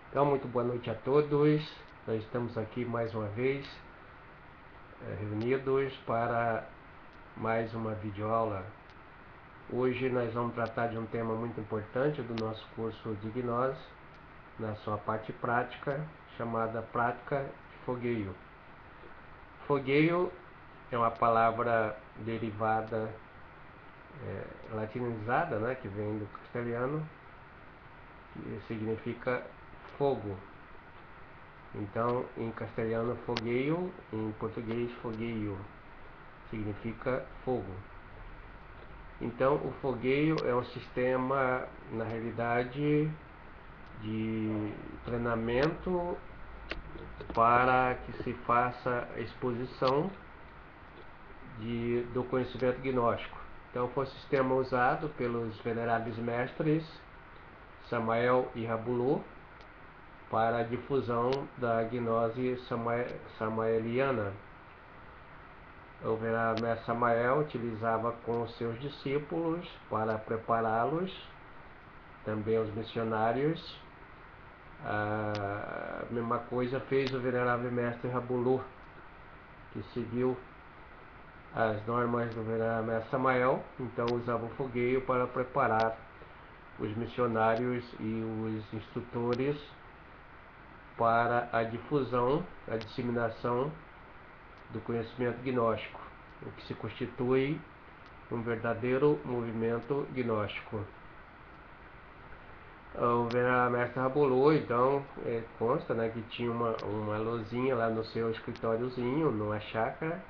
Então, muito boa noite a todos. Nós estamos aqui mais uma vez reunidos para mais uma videoaula. Hoje nós vamos tratar de um tema muito importante do nosso curso de gnose, na sua parte prática, chamada prática de fogueio. Fogueio é uma palavra derivada, latinizada, né, que vem do castelhano, que significa fogo. Então, em castelhano, fogueio, em português, fogueio, significa fogo. Então, o fogueio é um sistema, na realidade, de treinamento para que se faça a exposição do conhecimento gnóstico. Então, foi um sistema usado pelos veneráveis mestres Samael e Rabulot para a difusão da gnose samaeliana. O venerável mestre Samael utilizava com os seus discípulos para prepará-los, também os missionários. A mesma coisa fez o venerável mestre Rabulot, que seguiu as normas do venerável mestre Samael, então usava o fogueio para preparar os missionários e os instrutores para a difusão, a disseminação do conhecimento gnóstico, o que se constitui um verdadeiro movimento gnóstico. O venerável mestre Rabulot, então, consta, né, que tinha uma luzinha lá no seu escritóriozinho, numa chácara,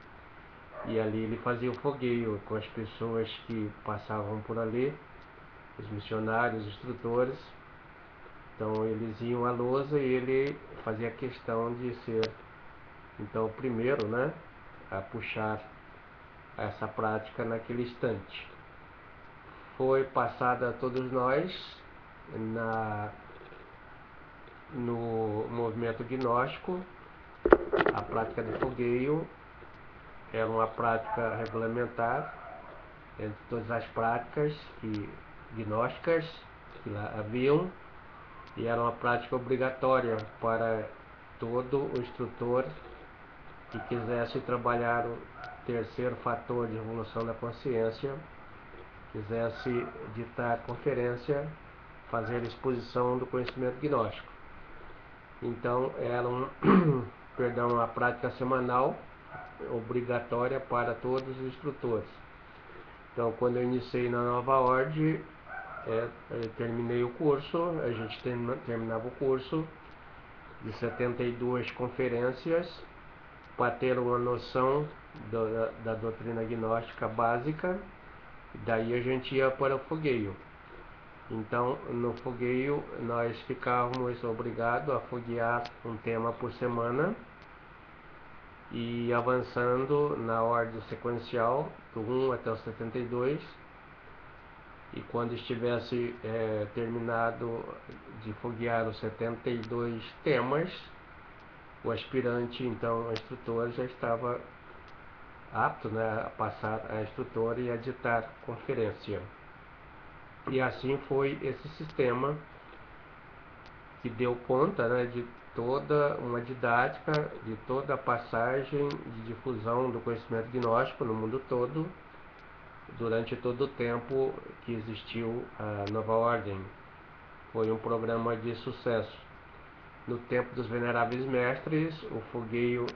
e ali ele fazia o fogueio com as pessoas que passavam por ali, os missionários, os instrutores. Então eles iam à lousa e ele fazia questão de ser, então, o primeiro, né, a puxar essa prática naquele instante. Foi passada a todos nós no movimento gnóstico. A prática do fogueio era uma prática regulamentar entre todas as práticas gnósticas que lá haviam, e era uma prática obrigatória para todo o instrutor que quisesse trabalhar o terceiro fator de evolução da consciência, quisesse ditar conferência, fazer exposição do conhecimento gnóstico. Então era uma prática semanal obrigatória para todos os instrutores. Então, quando eu iniciei na nova ordem, eu terminei o curso, a gente terminava o curso de 72 conferências para ter uma noção da doutrina gnóstica básica. Daí a gente ia para o fogueio. Então, no fogueio, nós ficávamos obrigados a foguear um tema por semana e avançando na ordem sequencial, do 1 até o 72. E quando estivesse terminado de foguear os 72 temas, o aspirante, então, a instrutora, já estava apto, né, a passar a instrutora e a ditar conferência. E assim foi esse sistema que deu conta, né, de toda uma didática, de toda a passagem de difusão do conhecimento gnóstico no mundo todo, durante todo o tempo que existiu a Nova Ordem. Foi um programa de sucesso. No tempo dos Veneráveis Mestres, o fogueio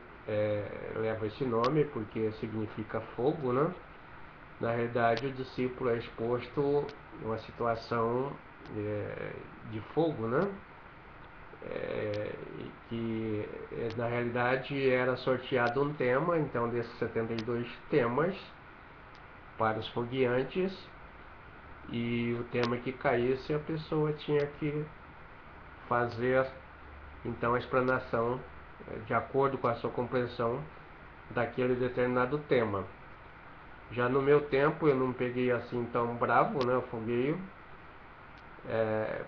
leva esse nome porque significa fogo, né? Na realidade, o discípulo é exposto a uma situação de fogo, né? Que na realidade era sorteado um tema, então, desses 72 temas para os fogueantes, e o tema que caísse, a pessoa tinha que fazer, então, a explanação de acordo com a sua compreensão daquele determinado tema. Já no meu tempo eu não peguei assim tão bravo, né, o fogueio.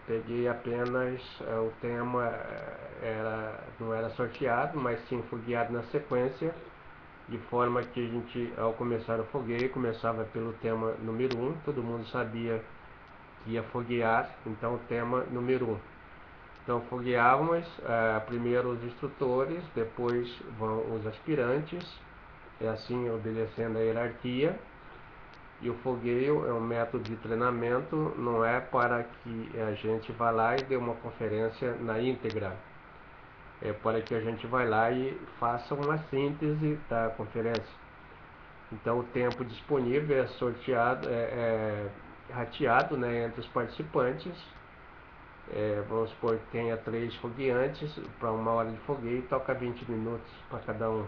Peguei apenas o tema, não era sorteado, mas sim fogueado na sequência, de forma que a gente, ao começar o fogueio, começava pelo tema número 1, todo mundo sabia que ia foguear, então o tema número 1. Então fogueávamos primeiro os instrutores, depois vão os aspirantes, é assim obedecendo a hierarquia. E o fogueio é um método de treinamento, não é para que a gente vá lá e dê uma conferência na íntegra. É para que a gente vá lá e faça uma síntese da conferência. Então o tempo disponível é sorteado, rateado, né, entre os participantes. Vamos supor que tenha 3 fogueantes para 1 hora de fogueio, toca 20 minutos para cada um.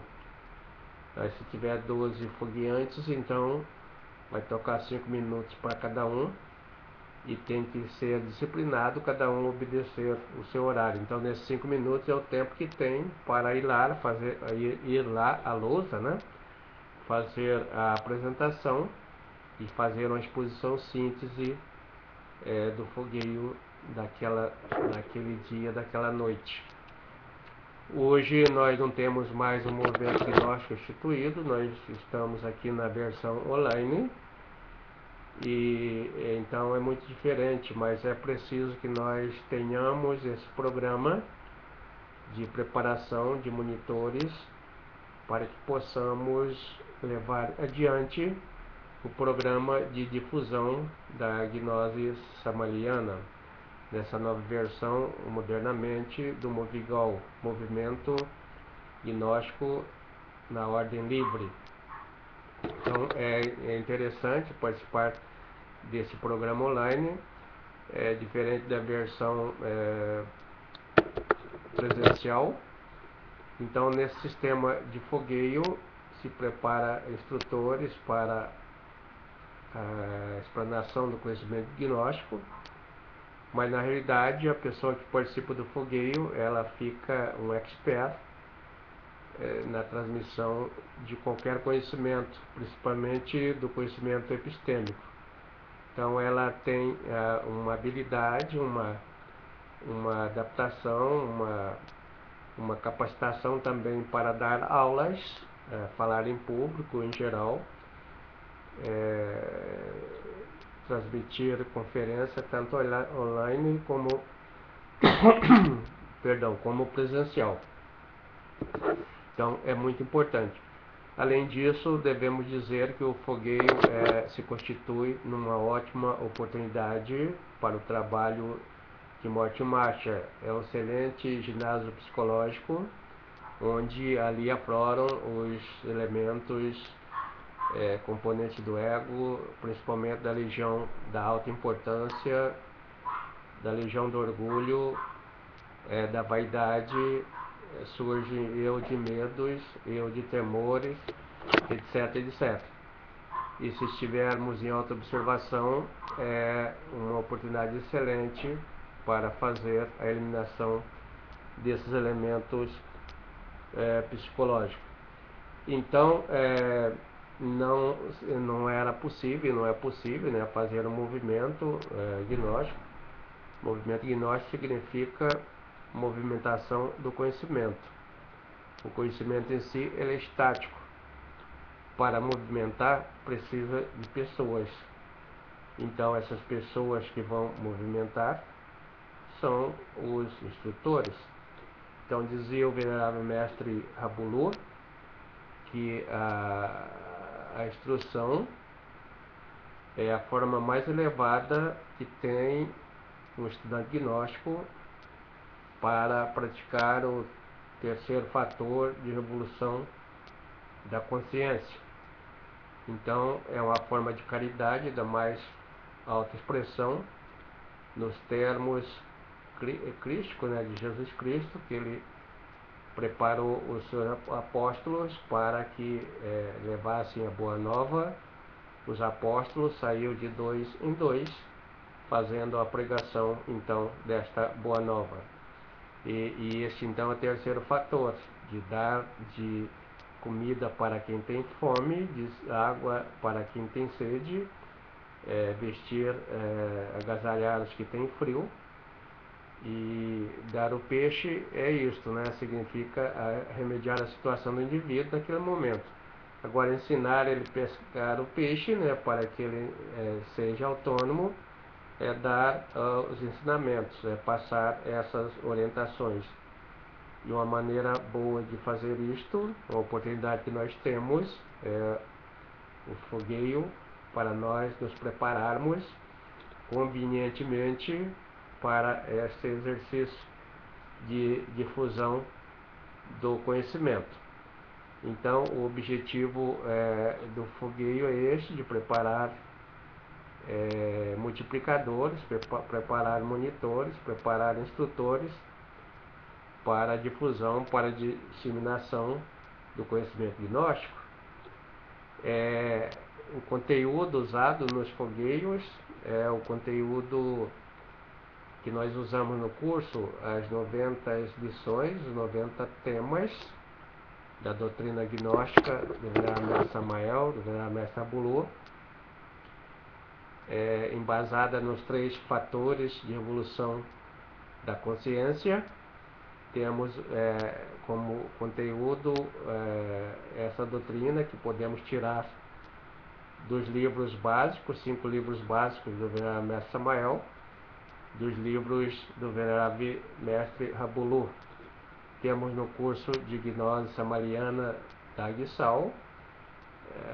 Aí, se tiver 12 fogueantes, então vai tocar 5 minutos para cada um, e tem que ser disciplinado, cada um obedecer o seu horário. Então nesses 5 minutos é o tempo que tem para ir lá à lousa, né? Fazer a apresentação e fazer uma exposição síntese do fogueio daquele dia, daquela noite. Hoje nós não temos mais um movimento gnóstico instituído, nós estamos aqui na versão online, e então é muito diferente, mas é preciso que nós tenhamos esse programa de preparação de monitores para que possamos levar adiante o programa de difusão da gnose samaliana, dessa nova versão modernamente do Movigol, Movimento Gnóstico na Ordem Livre. Então é interessante participar desse programa online, diferente da versão presencial. Então nesse sistema de fogueio se prepara instrutores para a explanação do conhecimento gnóstico, mas na realidade a pessoa que participa do fogueio, ela fica um expert na transmissão de qualquer conhecimento, principalmente do conhecimento epistêmico. Então ela tem uma habilidade, uma adaptação, uma capacitação também para dar aulas, falar em público em geral, transmitir conferência tanto online como como presencial. Então é muito importante. Além disso, devemos dizer que o fogueio se constitui numa ótima oportunidade para o trabalho de morte em marcha. É um excelente ginásio psicológico, onde ali afloram os elementos componentes do ego, principalmente da legião da alta importância, da legião do orgulho, da vaidade. Surge eu de medos, eu de temores, etc, etc. E se estivermos em auto-observação, é uma oportunidade excelente para fazer a eliminação desses elementos psicológicos. Então, não era possível, não é possível, né, fazer um movimento gnóstico. Movimento gnóstico significa movimentação do conhecimento. O conhecimento em si ele é estático. Para movimentar precisa de pessoas. Então essas pessoas que vão movimentar são os instrutores. Então dizia o venerável mestre Rabulu que a instrução é a forma mais elevada que tem um estudante gnóstico para praticar o terceiro fator de revolução da consciência. Então é uma forma de caridade da mais alta expressão, nos termos crísticos, né, de Jesus Cristo, que ele preparou os seus apóstolos para que levassem a boa nova. Os apóstolos saíram de 2 em 2, fazendo a pregação então desta boa nova. E este então é o terceiro fator, de dar de comida para quem tem fome, de água para quem tem sede, vestir, agasalhar os que têm frio, e dar o peixe é isto, né? Significa remediar a situação do indivíduo naquele momento. Agora ensinar ele a pescar o peixe, né, para que ele seja autônomo, é dar os ensinamentos, é passar essas orientações. E uma maneira boa de fazer isto, uma oportunidade que nós temos, é o fogueio, para nós nos prepararmos convenientemente para este exercício de difusão do conhecimento. Então, o objetivo do fogueio é este, de preparar multiplicadores, preparar monitores, preparar instrutores para a difusão, para a disseminação do conhecimento gnóstico. O conteúdo usado nos fogueios é o conteúdo que nós usamos no curso, as 90 lições, os 90 temas da doutrina gnóstica do Venerável Mestre Samael, do Venerável Mestre Abulô, embasada nos 3 fatores de evolução da consciência. Temos como conteúdo essa doutrina que podemos tirar dos livros básicos, 5 livros básicos do Venerável Mestre Samael, dos livros do Venerável Mestre Abulô. Temos no curso de Gnose Samariana da Aguissal,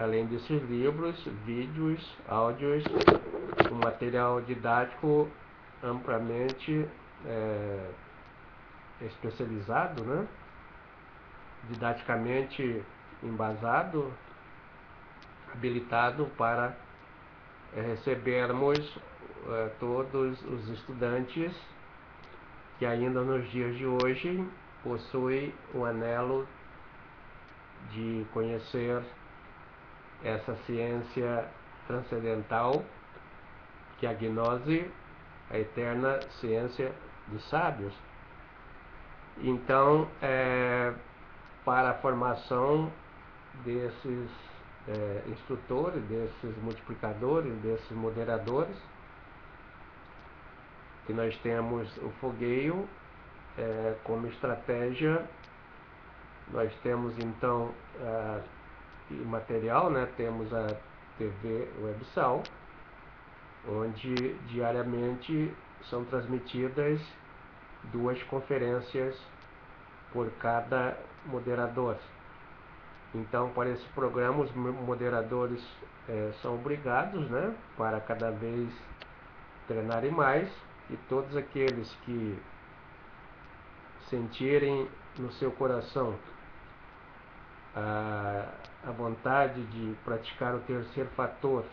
além desses livros, vídeos, áudios, um material didático amplamente especializado, né? Didaticamente embasado, habilitado para recebermos todos os estudantes que ainda nos dias de hoje possuem o anelo de conhecer essa ciência transcendental, que é a gnose, a eterna ciência dos sábios. Então, para a formação desses instrutores, desses multiplicadores, desses moderadores, que nós temos o fogueio como estratégia. Nós temos então material, né? Temos a TV Websal, onde diariamente são transmitidas 2 conferências por cada moderador. Então, para esse programa, os moderadores são obrigados, né, para cada vez treinarem mais, e todos aqueles que sentirem no seu coração a vontade de praticar o terceiro fator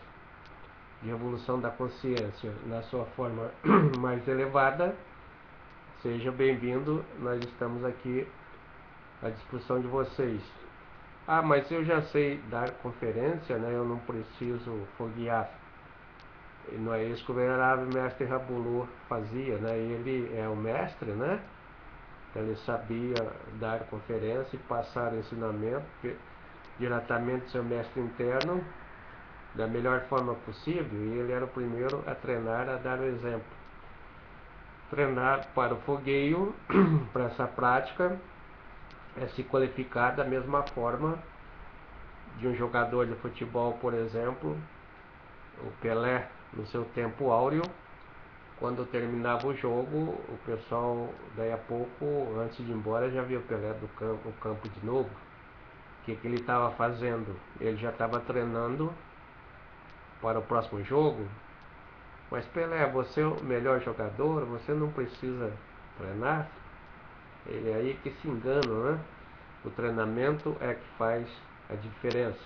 de evolução da consciência na sua forma mais elevada, seja bem-vindo. Nós estamos aqui à disposição de vocês. Mas eu já sei dar conferência, né? Eu não preciso foguear. E não é isso que o Venerável Mestre Abulô fazia, né? Ele é o mestre, né? Ele sabia dar conferência e passar ensinamento diretamente do seu mestre interno da melhor forma possível, e ele era o primeiro a treinar, a dar o exemplo. Treinar para o fogueio, para essa prática, é se qualificar da mesma forma de um jogador de futebol, por exemplo, o Pelé, no seu tempo áureo. Quando terminava o jogo, o pessoal, daí a pouco, antes de ir embora, já via o Pelé no campo de novo. O que ele estava fazendo? Ele já estava treinando para o próximo jogo. Mas Pelé, você é o melhor jogador, você não precisa treinar. Ele é aí que se engana, né? O treinamento é que faz a diferença.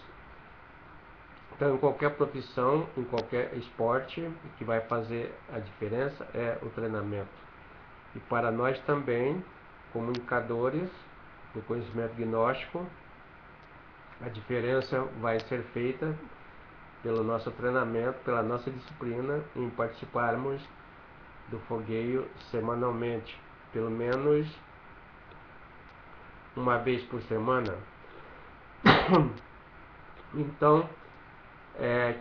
Então, em qualquer profissão, em qualquer esporte, o que vai fazer a diferença é o treinamento. E para nós também, comunicadores do conhecimento gnóstico, a diferença vai ser feita pelo nosso treinamento, pela nossa disciplina, em participarmos do fogueio semanalmente, pelo menos uma vez por semana. Então,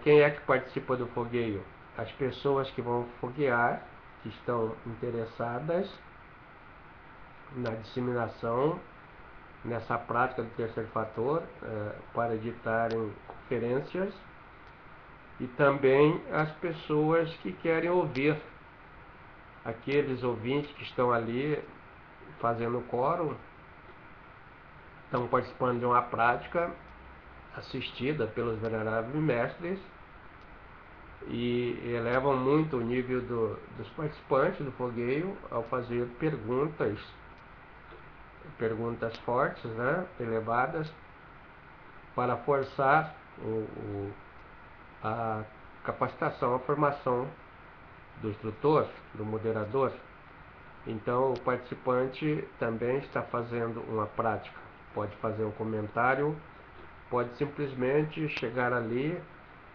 quem é que participa do fogueio? As pessoas que vão foguear, que estão interessadas na disseminação, nessa prática do terceiro fator, para editarem conferências e também as pessoas que querem ouvir, aqueles ouvintes que estão ali fazendo coro, estão participando de uma prática assistida pelos veneráveis mestres e elevam muito o nível dos participantes do fogueio ao fazer perguntas fortes, né, elevadas, para forçar a capacitação, a formação do instrutor, do moderador. Então o participante também está fazendo uma prática, pode fazer um comentário, pode simplesmente chegar ali,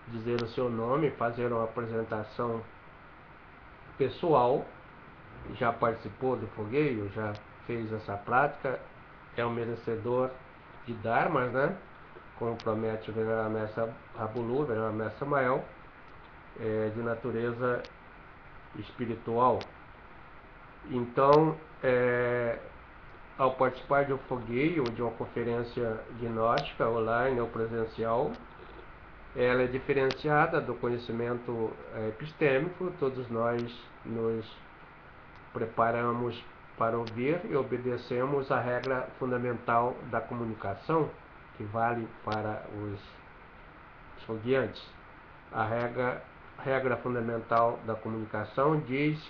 dizer o seu nome, fazer uma apresentação pessoal, já participou do fogueio, já fez essa prática, é um merecedor de dharmas, né? Como promete o Venerável Mestre Rabulu, o Venerável Mestre Samael, de natureza espiritual. Então, ao participar de um fogueio, de uma conferência gnóstica, online ou presencial, ela é diferenciada do conhecimento epistêmico. Todos nós nos preparamos para ouvir e obedecemos a regra fundamental da comunicação, que vale para os fogueantes. A regra fundamental da comunicação diz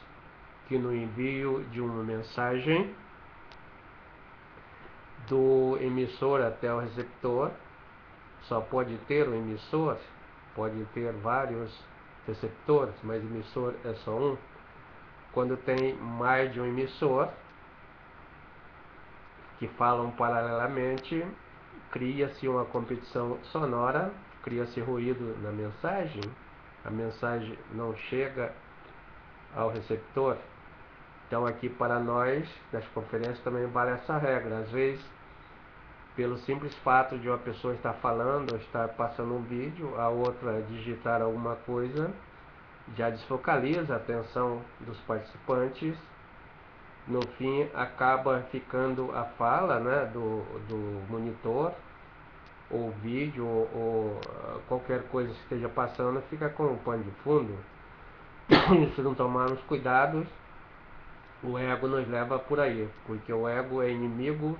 que no envio de uma mensagem do emissor até o receptor, só pode ter um emissor, pode ter vários receptores, mas emissor é só um. Quando tem mais de um emissor que falam paralelamente, cria-se uma competição sonora, cria-se ruído na mensagem, a mensagem não chega ao receptor. Então aqui para nós, nas conferências também vale essa regra. Às vezes, pelo simples fato de uma pessoa estar falando ou estar passando um vídeo, a outra digitar alguma coisa, já desfocaliza a atenção dos participantes. No fim, acaba ficando a fala, né, do monitor, ou vídeo, ou qualquer coisa que esteja passando, fica com um pano de fundo. E se não tomarmos cuidados, o ego nos leva por aí, porque o ego é inimigo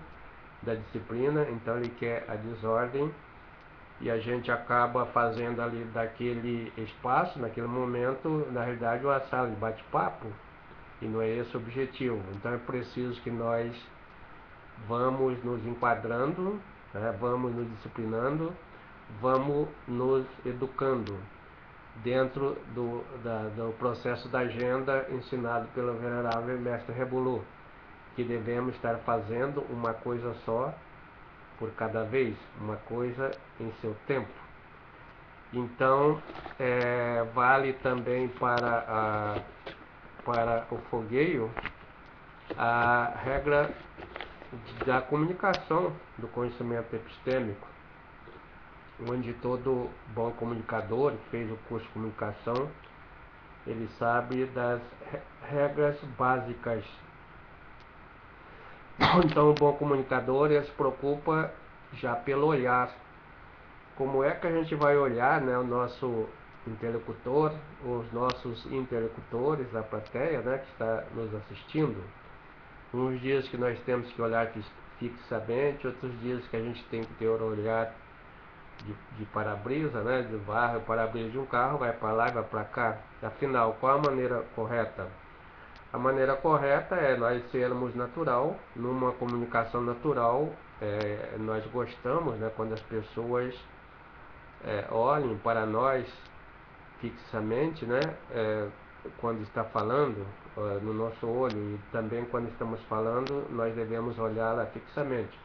da disciplina, então ele quer a desordem, e a gente acaba fazendo ali daquele espaço, naquele momento, na realidade, uma sala de bate-papo, e não é esse o objetivo. Então é preciso que nós vamos nos enquadrando, né, vamos nos disciplinando, vamos nos educando dentro do processo da agenda ensinado pelo Venerável Mestre Rebulu, que devemos estar fazendo uma coisa só por cada vez, uma coisa em seu tempo. Então, vale também para o fogueio a regra da comunicação, do conhecimento epistêmico, onde todo bom comunicador que fez o curso de comunicação, ele sabe das regras básicas. Então o bom comunicador, ele se preocupa já pelo olhar. Como é que a gente vai olhar, né, o nosso interlocutor, os nossos interlocutores, a plateia, né, que está nos assistindo? Uns dias que nós temos que olhar fixamente, outros dias que a gente tem que ter um olhar de para-brisa, né, de varre o para-brisa de um carro, vai para lá e vai para cá. Afinal, qual a maneira correta? A maneira correta é nós sermos natural, numa comunicação natural. Nós gostamos, né, quando as pessoas olhem para nós fixamente, né, quando está falando no nosso olho, e também quando estamos falando, nós devemos olhá-la fixamente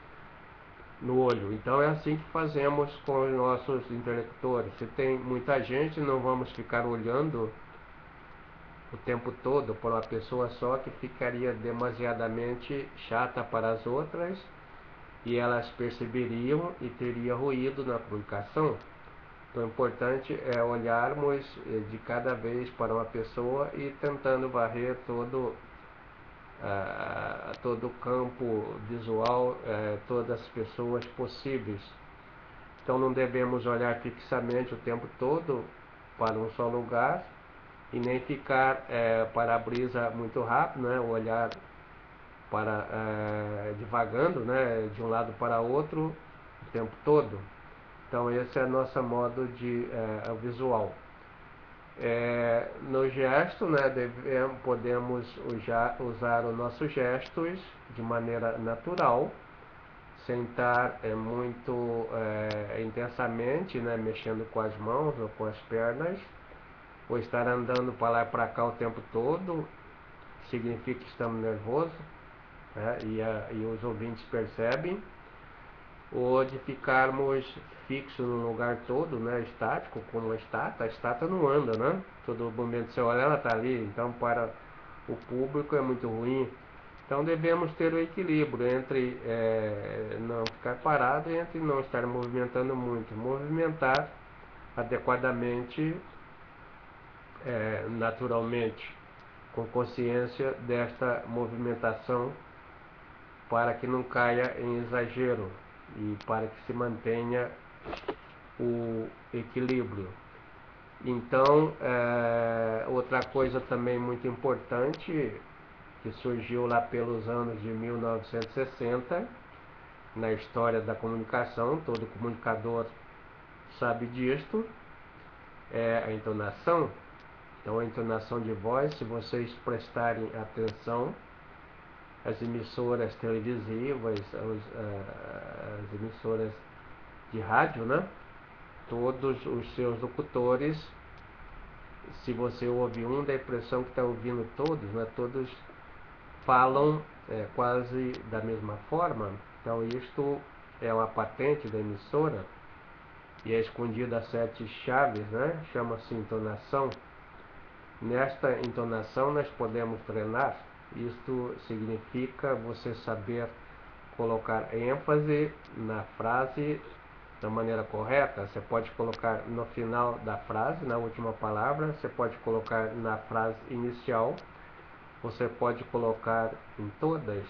no olho. Então é assim que fazemos com os nossos interlocutores. Se tem muita gente, não vamos ficar olhando o tempo todo para uma pessoa só, que ficaria demasiadamente chata para as outras e elas perceberiam e teria ruído na comunicação. Então o importante é olharmos de cada vez para uma pessoa e tentando varrer todo o campo visual, todas as pessoas possíveis. Então não devemos olhar fixamente o tempo todo para um só lugar e nem ficar para a brisa muito rápido, né? O olhar para divagando, né? De um lado para outro o tempo todo. Então esse é nosso modo de visual. No gesto, né, podemos usar os nossos gestos de maneira natural, sem estar muito intensamente, né, mexendo com as mãos ou com as pernas, ou estar andando para lá e para cá o tempo todo, significa que estamos nervosos, né, e os ouvintes percebem, ou de ficarmos fixos no lugar todo, né, estático, como a estátua não anda, né? Todo momento que você olha, ela está ali, então para o público é muito ruim. Então devemos ter o equilíbrio entre não ficar parado e entre não estar movimentando muito. Movimentar adequadamente, naturalmente, com consciência desta movimentação para que não caia em exagero e para que se mantenha o equilíbrio. Então, outra coisa também muito importante que surgiu lá pelos anos de 1960 na história da comunicação, todo comunicador sabe disto, é a entonação. Então, a entonação de voz, se vocês prestarem atenção, as emissoras televisivas, as emissoras de rádio, né? Todos os seus locutores, se você ouvir um, dá a impressão que está ouvindo todos, né? Todos falam quase da mesma forma. Então isto é uma patente da emissora e é escondida a 7 chaves, né? Chama-se entonação. Nesta entonação nós podemos treinar. Isto significa você saber colocar ênfase na frase da maneira correta. Você pode colocar no final da frase, na última palavra, você pode colocar na frase inicial, você pode colocar em todas.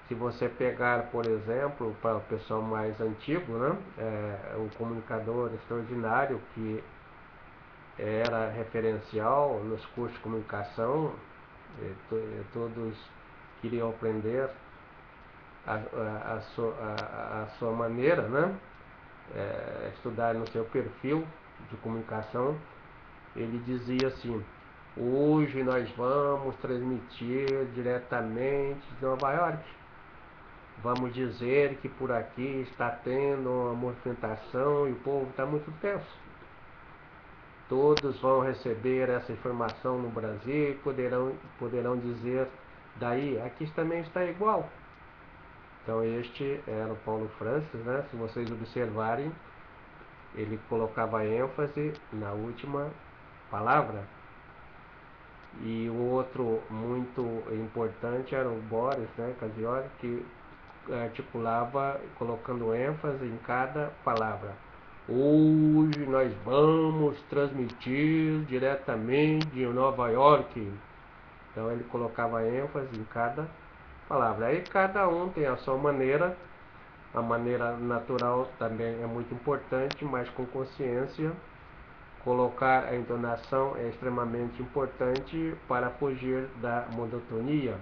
Se você pegar, por exemplo, para o pessoal mais antigo, né, o comunicador extraordinário que era referencial nos cursos de comunicação, todos queriam aprender a sua maneira, né, estudar no seu perfil de comunicação. Ele dizia assim: hoje nós vamos transmitir diretamente de Nova York. Vamos dizer que por aqui está tendo uma movimentação e o povo está muito tenso. Todos vão receber essa informação no Brasil e poderão dizer daí, aqui também está igual. Então este era o Paulo Francis, né? Se vocês observarem, ele colocava ênfase na última palavra. E o outro muito importante era o Boris, né, Cassioli, que articulava colocando ênfase em cada palavra. Hoje nós vamos transmitir diretamente de Nova York. Então ele colocava ênfase em cada palavra. Aí cada um tem a sua maneira. A maneira natural também é muito importante, mas com consciência. Colocar a entonação é extremamente importante para fugir da monotonia.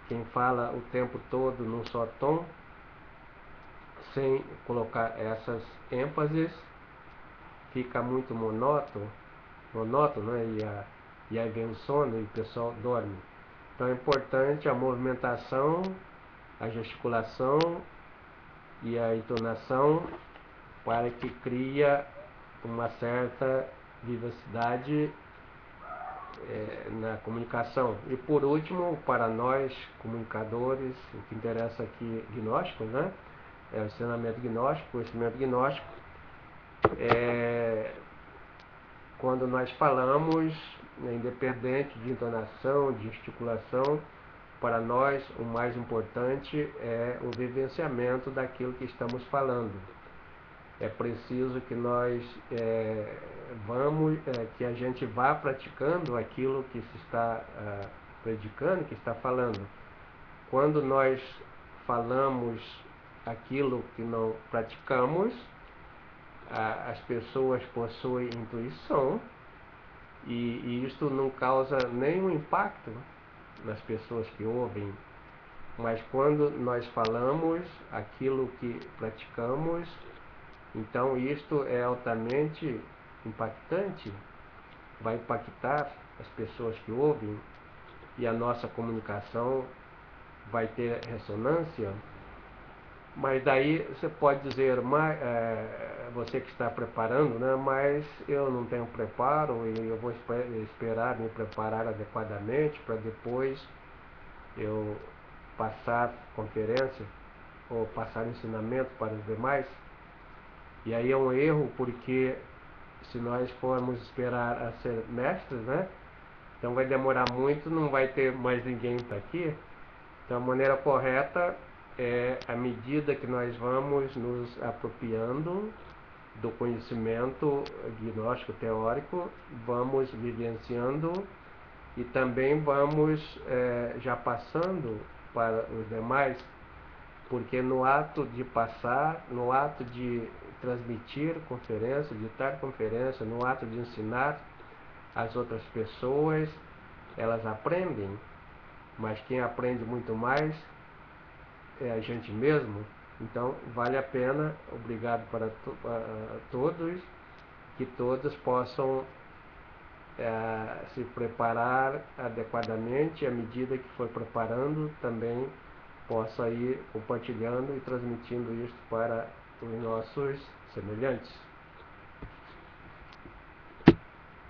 Quem fala o tempo todo num só tom, sem colocar essas ênfases, fica muito monótono, né? E aí vem o sono e o pessoal dorme. Então é importante a movimentação, a gesticulação e a entonação para que cria uma certa vivacidade na comunicação. E por último, para nós comunicadores, o que interessa aqui, gnósticos, né? É o ensinamento gnóstico. O ensinamento gnóstico quando nós falamos, independente de entonação, de gesticulação, para nós o mais importante é o vivenciamento daquilo que estamos falando. É preciso que nós que a gente vá praticando aquilo que se está predicando, que está falando. Quando nós falamos aquilo que não praticamos, as pessoas possuem intuição e isto não causa nenhum impacto nas pessoas que ouvem. Mas quando nós falamos aquilo que praticamos, então isto é altamente impactante, vai impactar as pessoas que ouvem e a nossa comunicação vai ter ressonância. Mas daí você pode dizer, você que está preparando, né, mas eu não tenho preparo e eu vou esperar me preparar adequadamente para depois eu passar conferência ou passar ensinamento para os demais. E aí é um erro, porque se nós formos esperar a ser mestres, né, então vai demorar muito, não vai ter mais ninguém para aqui. Então a maneira correta é, à medida que nós vamos nos apropriando do conhecimento gnóstico teórico, vamos vivenciando e também vamos já passando para os demais, porque no ato de passar, no ato de transmitir conferência, ditar conferência, no ato de ensinar as outras pessoas, elas aprendem, mas quem aprende muito mais é a gente mesmo. Então vale a pena, obrigado para todos, que todos possam se preparar adequadamente, à medida que for preparando, também possa ir compartilhando e transmitindo isso para os nossos semelhantes.